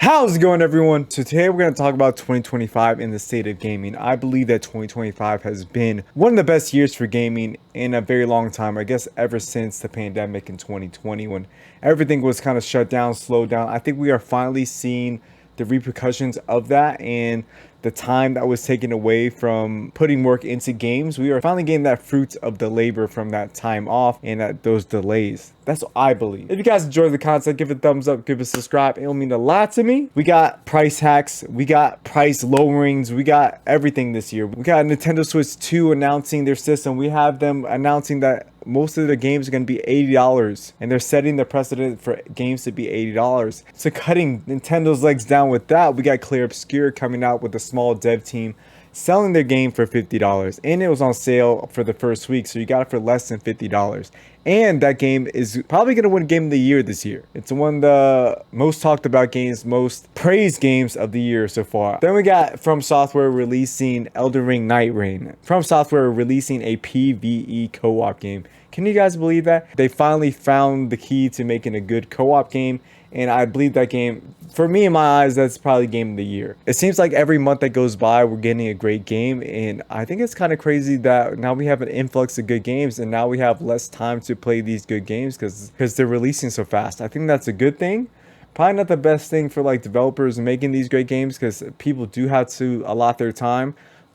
How's it going, everyone? So today we're going to talk about 2025 in the state of gaming. I believe that 2025 has been one of the best years for gaming in a very long time. I guess ever since the pandemic in 2020 when everything was kind of shut down, slowed down. I think we are finally seeing the repercussions of that and the time that was taken away from putting work into games. We are finally getting that fruit of the labor from that time off and those delays. That's what I believe. If you guys enjoy the content, give it a thumbs up, give it a subscribe. It'll mean a lot to me. We got price hacks, we got price lowerings, we got everything this year. We got Nintendo Switch 2 announcing their system. We have them announcing that most of the games are going to be $80, and they're setting the precedent for games to be $80. So cutting Nintendo's legs down with that, we got Clear Obscure coming out with a small dev team selling their game for $50, and it was on sale for the first week, so you got it for less than $50. And that game is probably going to win Game of the Year this year. It's one of the most talked about games, most praised games of the year so far. Then we got From Software releasing Elden Ring Night Rain. From Software releasing a PvE co-op game. Can you guys believe that? They finally found the key to making a good co-op game, and I believe that game, for me in my eyes, that's probably Game of the Year. It seems like every month that goes by, we're getting a great game, and I think it's kind of crazy that now we have an influx of good games, and now we have less time to play these good games because they're releasing so fast. I think that's a good thing. Probably not the best thing for like developers making these great games because people do have to allot their time,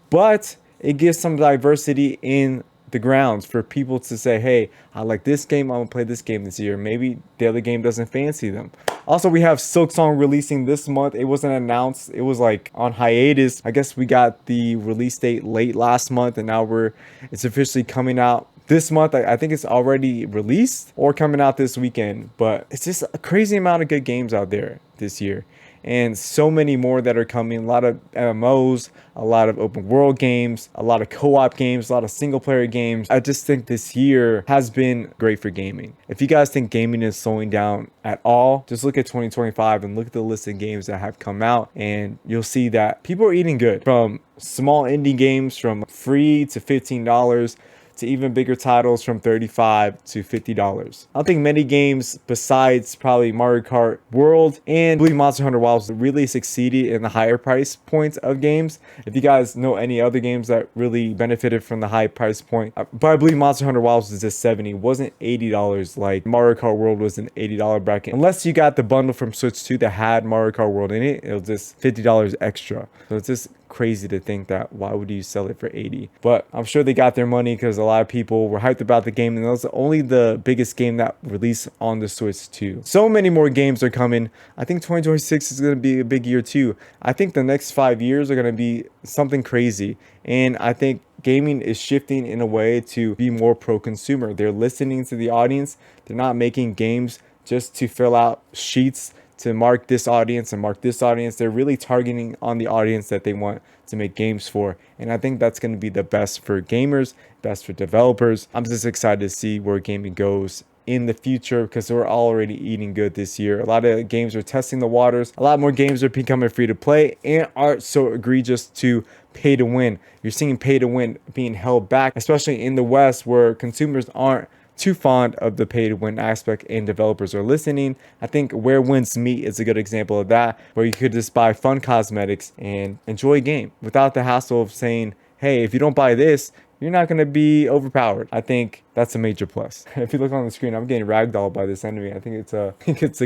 but it gives some diversity in the grounds for people to say, hey, I like this game, I'm gonna play this game this year. Maybe the other game doesn't fancy them. Also, we have Silksong releasing this month. It wasn't announced, it was like on hiatus. I guess we got the release date late last month, and now it's officially coming out this month. I think it's already released or coming out this weekend, but it's just a crazy amount of good games out there this year, and so many more that are coming. A lot of MMOs, a lot of open world games, a lot of co-op games, a lot of single player games. I just think this year has been great for gaming. If you guys think gaming is slowing down at all, just look at 2025 and look at the list of games that have come out, and you'll see that people are eating good, from small indie games from free to $15 to even bigger titles from $35 to $50. I don't think many games besides probably Mario Kart World and I believe Monster Hunter Wilds really succeeded in the higher price points of games. If you guys know any other games that really benefited from the high price point, but I believe Monster Hunter Wilds was just $70, wasn't $80 like Mario Kart World was an $80 bracket. Unless you got the bundle from Switch 2 that had Mario Kart World in it, it was just $50 extra. So it's just crazy to think that why would you sell it for 80? But I'm sure they got their money because a lot of people were hyped about the game, and that was only the biggest game that released on the Switch 2. So many more games are coming. I think 2026 is going to be a big year too. I think the next 5 years are going to be something crazy, and I think gaming is shifting in a way to be more pro-consumer. They're listening to the audience. They're not making games just to fill out sheets to mark this audience and mark this audience. They're really targeting on the audience that they want to make games for, and I think that's going to be the best for gamers, best for developers. I'm just excited to see where gaming goes in the future because we're already eating good this year. A lot of games are testing the waters. A lot more games are becoming free to play and aren't so egregious to pay to win. You're seeing pay to win being held back, especially in the West where consumers aren't too fond of the pay to win aspect and developers are listening. I think Where Winds Meet is a good example of that, where you could just buy fun cosmetics and enjoy a game without the hassle of saying, hey, if you don't buy this, you're not going to be overpowered. I think that's a major plus. If you look on the screen, I'm getting ragdolled by this enemy. I think it's a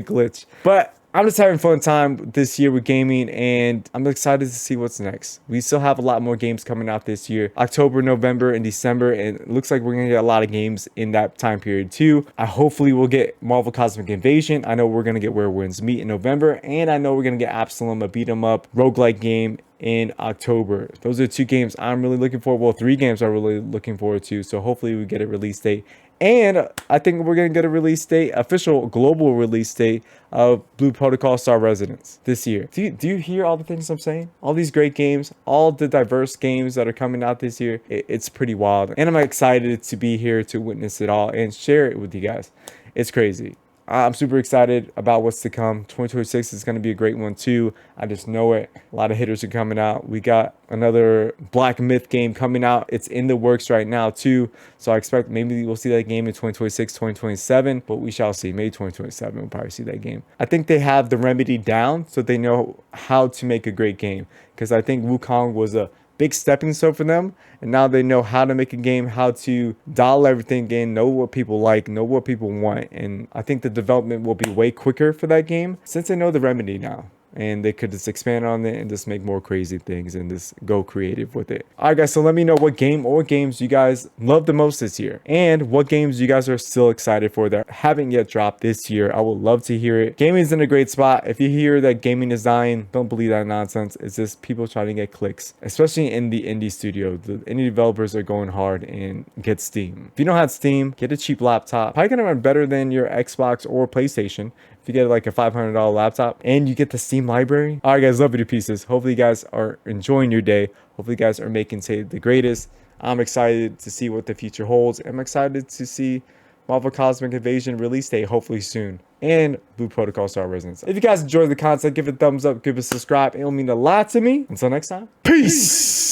glitch. But I'm just having fun time this year with gaming, and I'm excited to see what's next. We still have a lot more games coming out this year, October, November, and December, and it looks like we're gonna get a lot of games in that time period too. Hopefully we'll get Marvel Cosmic Invasion. I know we're gonna get Where Winds Meet in November, and I know we're gonna get Absalom, a beat 'em up roguelike game, in October. Those are two games I'm really looking for. Well, three games I'm really looking forward to. So hopefully we get a release date. And I think we're going to get a release date, official global release date of Blue Protocol Star Residence this year. Do you hear all the things I'm saying? All these great games, all the diverse games that are coming out this year. It's pretty wild. And I'm excited to be here to witness it all and share it with you guys. It's crazy. I'm super excited about what's to come. 2026 is going to be a great one too. I just know it. A lot of hitters are coming out. We got another Black Myth game coming out. It's in the works right now too. So I expect maybe we'll see that game in 2026, 2027, but we shall see. Maybe 2027 we'll probably see that game. I think they have the remedy down, so they know how to make a great game. Because I think Wukong was a big stepping stone for them, and now they know how to make a game, how to dial everything in, know what people like, know what people want, and I think the development will be way quicker for that game since they know the remedy now. And they could just expand on it and just make more crazy things and just go creative with it. All right, guys, so let me know what game or games you guys love the most this year and what games you guys are still excited for that haven't yet dropped this year. I would love to hear it. Gaming's in a great spot. If you hear that gaming is dying, don't believe that nonsense. It's just people trying to get clicks, especially in the indie studio. The indie developers are going hard and get Steam. If you don't have Steam, get a cheap laptop. Probably gonna run better than your Xbox or PlayStation. If you get like a $500 laptop and you get the Steam library. All right, guys, love you to pieces. Hopefully you guys are enjoying your day. Hopefully you guys are making today the greatest. I'm excited to see what the future holds. I'm excited to see Marvel Cosmic Invasion release date hopefully soon, and Blue Protocol Star Resonance. If you guys enjoyed the content, give it a thumbs up, give it a subscribe. It'll mean a lot to me. Until next time, peace.